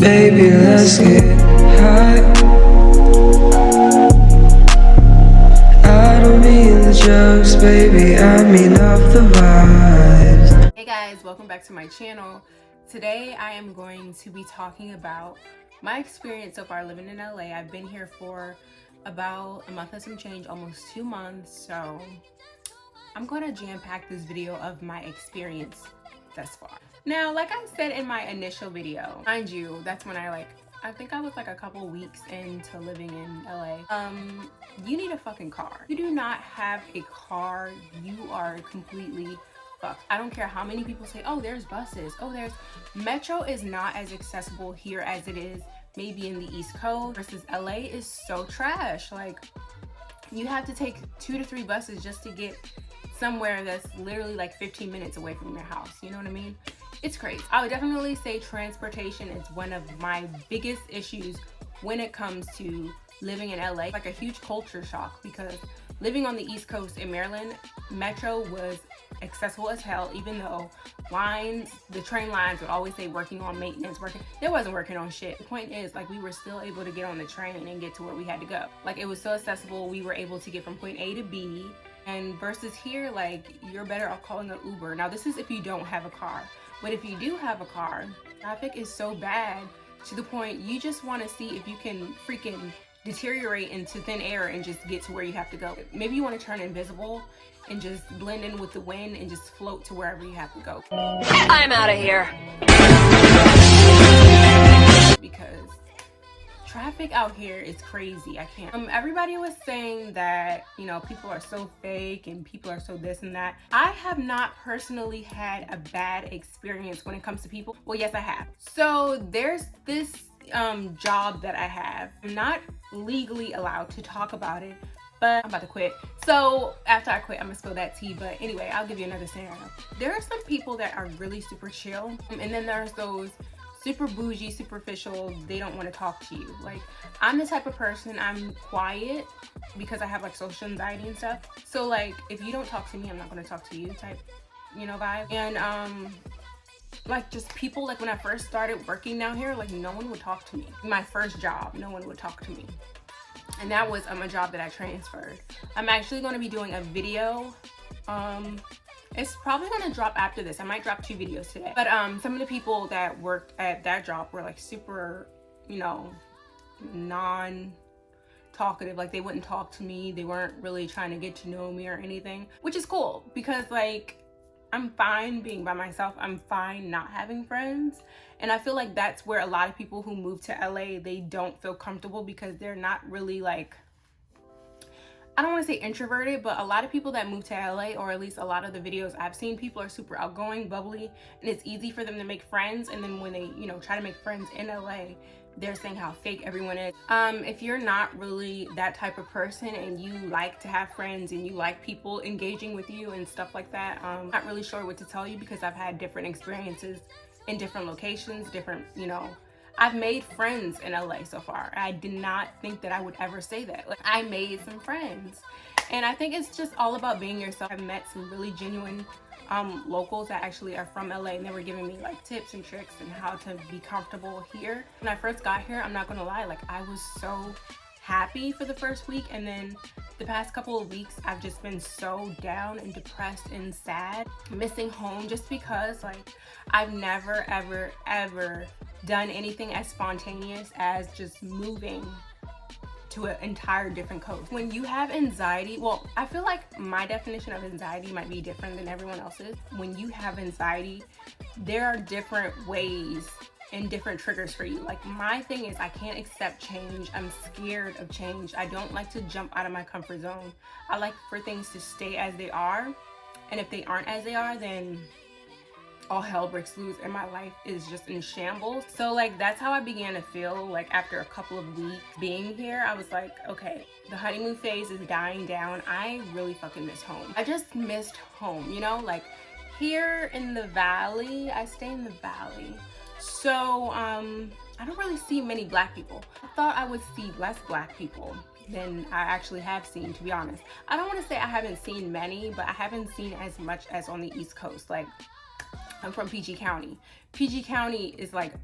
Baby, let's get high. I don't mean the jokes, baby, I mean off the vibes. Hey guys, welcome back to my channel. Today I am going to be talking about my experience so far living in LA. I've been here for about a month and some change, almost 2 months, so I'm going to jam-pack this video of my experience thus far. Now, like I said in my initial video, mind you, that's when I think I was like a couple weeks into living in LA. You need a fucking car. If you do not have a car, you are completely fucked. I don't care how many people say, oh, there's buses, oh, there's Metro is not as accessible here as it is maybe in the East Coast versus LA is so trash. Like, you have to take 2 to 3 buses just to get somewhere that's literally like 15 minutes away from your house. You know what I mean? It's crazy. I would definitely say transportation is one of my biggest issues when it comes to living in LA. Like a huge culture shock, because living on the East Coast in Maryland, Metro was accessible as hell, even though the train lines would always say working on maintenance, they wasn't working on shit. The point is, like, we were still able to get on the train and get to where we had to go. Like, it was so accessible, we were able to get from point A to B. And versus here, like, you're better off calling an Uber. Now, this is if you don't have a car. But if you do have a car, traffic is so bad to the point you just want to see if you can freaking deteriorate into thin air and just get to where you have to go. Maybe you want to turn invisible and just blend in with the wind and just float to wherever you have to go. I'm out of here. Because traffic out here is crazy. I can't. Everybody was saying that, you know, people are so fake and people are so this and that. I have not personally had a bad experience when it comes to people. Well, yes, I have. So there's this job that I have. I'm not legally allowed to talk about it, but I'm about to quit. So after I quit, I'm gonna spill that tea. But anyway, I'll give you another scenario. There are some people that are really super chill, and then there's those super bougie, superficial, they don't want to talk to you. Like, I'm the type of person, I'm quiet because I have like social anxiety and stuff. So like, if you don't talk to me, I'm not going to talk to you type, you know, vibe. And like, just people, like when I first started working down here, like no one would talk to me. My first job, no one would talk to me. And that was a job that I transferred. I'm actually going to be doing a video. It's probably gonna drop after this. I might drop 2 videos today. But some of the people that worked at that job were like super, you know, non-talkative. Like, they wouldn't talk to me. They weren't really trying to get to know me or anything, which is cool because, like, I'm fine being by myself. I'm fine not having friends. And I feel like that's where a lot of people who move to LA, they don't feel comfortable because they're not really like, I don't want to say introverted, but a lot of people that move to LA, or at least a lot of the videos I've seen, people are super outgoing, bubbly, and it's easy for them to make friends. And then when they, you know, try to make friends in LA, they're saying how fake everyone is. If you're not really that type of person and you like to have friends and you like people engaging with you and stuff like that, I'm not really sure what to tell you because I've had different experiences in different locations, different, you know, I've made friends in LA so far. I did not think that I would ever say that. Like, I made some friends. And I think it's just all about being yourself. I've met some really genuine locals that actually are from LA, and they were giving me like tips and tricks and how to be comfortable here. When I first got here, I'm not gonna lie, like, I was so happy for the first week, and then the past couple of weeks I've just been so down and depressed and sad, missing home, just because like I've never ever done anything as spontaneous as just moving to an entire different coast. When you have anxiety, well, I feel like my definition of anxiety might be different than everyone else's. When you have anxiety, there are different ways and different triggers for you. Like, my thing is I can't accept change. I'm scared of change. I don't like to jump out of my comfort zone. I like for things to stay as they are. And if they aren't as they are, then all hell breaks loose and my life is just in shambles. So like, that's how I began to feel. Like, after a couple of weeks being here, I was like, okay, the honeymoon phase is dying down. I really fucking miss home. I just missed home, you know? Like, here in the valley, I stay in the valley, so I don't really see many black people. I thought I would see less black people than I actually have seen, to be honest. I don't want to say I haven't seen many, but I haven't seen as much as on the East Coast. Like, I'm from PG County. PG County is like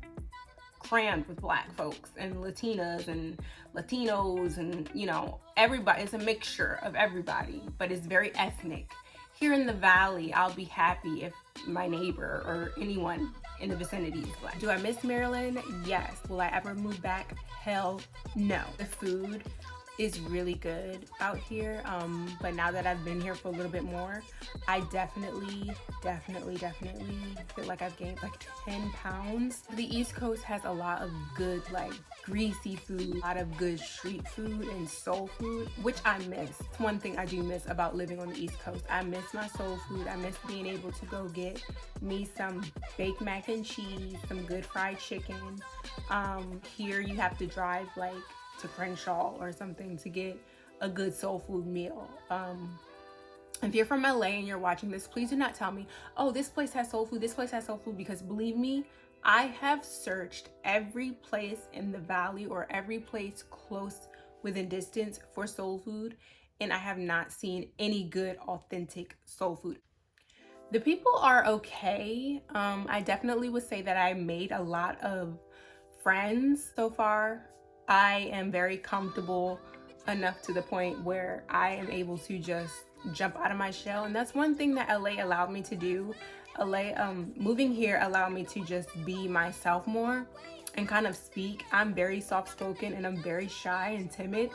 crammed with black folks and Latinas and Latinos and, you know, everybody. It's a mixture of everybody, but it's very ethnic. Here in the Valley, I'll be happy if my neighbor or anyone in the vicinity is black. Do I miss Maryland? Yes. Will I ever move back? Hell no. The food is really good out here, but now that I've been here for a little bit more, I definitely feel like I've gained like 10 pounds. The East Coast has a lot of good, like, greasy food, a lot of good street food and soul food, which I miss. One thing I do miss about living on the East Coast, I miss my soul food. I miss being able to go get me some baked mac and cheese, some good fried chicken. Here you have to drive like to Crenshaw or something to get a good soul food meal. If you're from LA and you're watching this, please do not tell me, oh, this place has soul food, this place has soul food, because believe me, I have searched every place in the Valley or every place close within distance for soul food, and I have not seen any good, authentic soul food. The people are okay. I definitely would say that I made a lot of friends so far. I am very comfortable enough to the point where I am able to just jump out of my shell, and that's one thing that LA allowed me to do. Moving here allowed me to just be myself more and kind of speak. I'm very soft-spoken and I'm very shy and timid,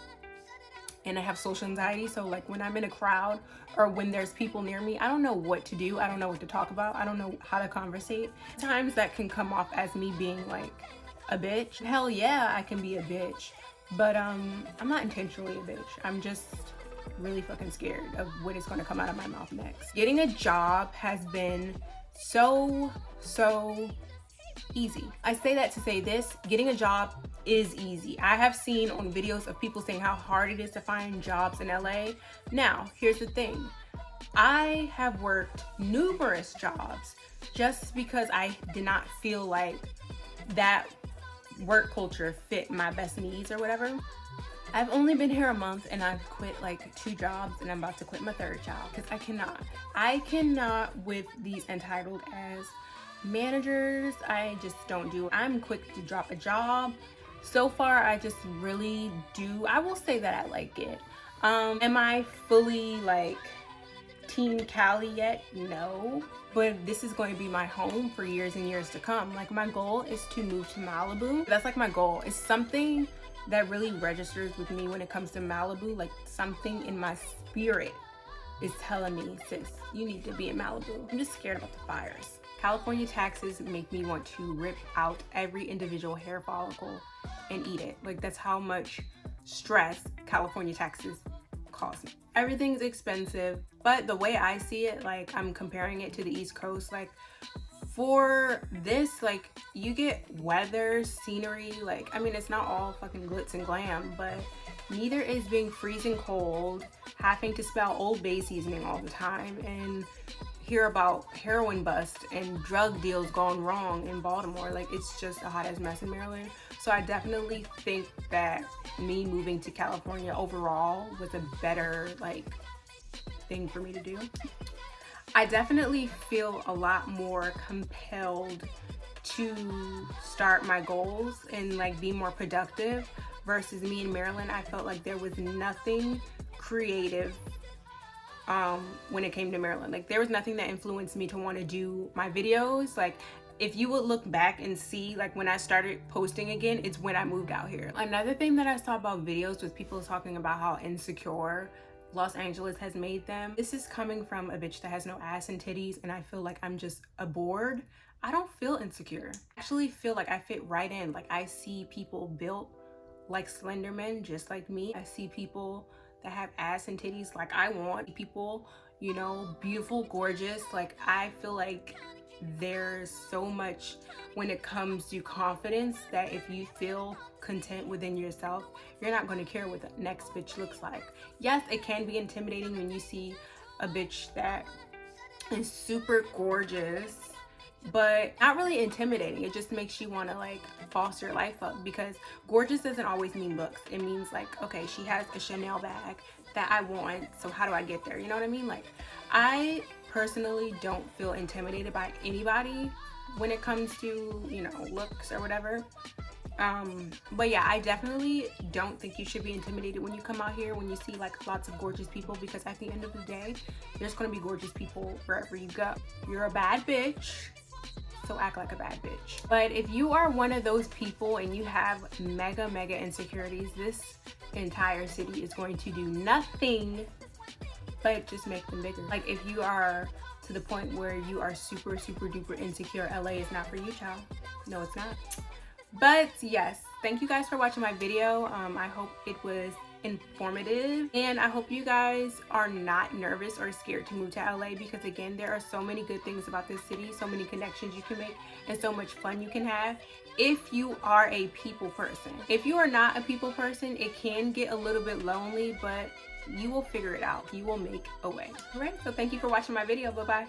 and I have social anxiety, so like when I'm in a crowd or when there's people near me, I don't know what to do. I don't know what to talk about. I don't know how to conversate. Times that can come off as me being like a bitch. Hell yeah, I can be a bitch, but I'm not intentionally a bitch. I'm just really fucking scared of what is going to come out of my mouth next. Getting a job has been so easy. I say that to say this, getting a job is easy. I have seen on videos of people saying how hard it is to find jobs in LA. Now, here's the thing. I have worked numerous jobs just because I did not feel like that work culture fit my best needs or whatever. I've only been here a month and I've quit like 2 jobs, and I'm about to quit my 3rd job because I cannot with these entitled as managers. I just don't do it. I'm quick to drop a job. So far, I just really do. I will say that I like it. Am I fully like Team Cali yet? No. But this is going to be my home for years and years to come. Like, my goal is to move to Malibu. That's like my goal. It's something that really registers with me when it comes to Malibu. Like, something in my spirit is telling me, sis, you need to be in Malibu. I'm just scared about the fires. California taxes make me want to rip out every individual hair follicle and eat it. Like, that's how much stress California taxes cause me. Everything's expensive, but the way I see it, like, I'm comparing it to the East Coast. Like, for this, like, you get weather, scenery, like, I mean, it's not all fucking glitz and glam, but neither is being freezing cold, having to spell Old Bay seasoning all the time, and hear about heroin bust and drug deals gone wrong in Baltimore. Like, it's just a hot ass mess in Maryland. So I definitely think that me moving to California overall was a better like thing for me to do. I definitely feel a lot more compelled to start my goals and like be more productive versus me in Maryland. I felt like there was nothing creative when it came to Maryland. Like, there was nothing that influenced me to want to do my videos. Like, if you would look back and see, like, when I started posting again, it's when I moved out here. Another thing that I saw about videos was people talking about how insecure Los Angeles has made them. This is coming from a bitch that has no ass and titties, and I feel like I'm just bored. I don't feel insecure. I actually feel like I fit right in. Like, I see people built like Slender Men, just like me. I see people that have ass and titties like I want. People, you know, beautiful, gorgeous. Like, I feel like there's so much when it comes to confidence that if you feel content within yourself, you're not going to care what the next bitch looks like. Yes, it can be intimidating when you see a bitch that is super gorgeous, but not really intimidating. It just makes you want to like boss your life up, because gorgeous doesn't always mean looks. It means like, okay, she has a Chanel bag that I want, so how do I get there? You know what I mean? Like, I personally don't feel intimidated by anybody when it comes to, you know, looks or whatever. But yeah, I definitely don't think you should be intimidated when you come out here, when you see like lots of gorgeous people, because at the end of the day, there's gonna be gorgeous people wherever you go. You're a bad bitch, so act like a bad bitch. But if you are one of those people and you have mega insecurities, this entire city is going to do nothing but just make them bigger. Like if you are to the point where you are super duper insecure, LA is not for you, child. No, it's not. But yes, thank you guys for watching my video. I hope it was informative, and I hope you guys are not nervous or scared to move to LA, because again, there are so many good things about this city, so many connections you can make, and so much fun you can have if you are a people person. If you are not a people person, it can get a little bit lonely, but you will figure it out. You will make a way. All right, so thank you for watching my video. Bye bye.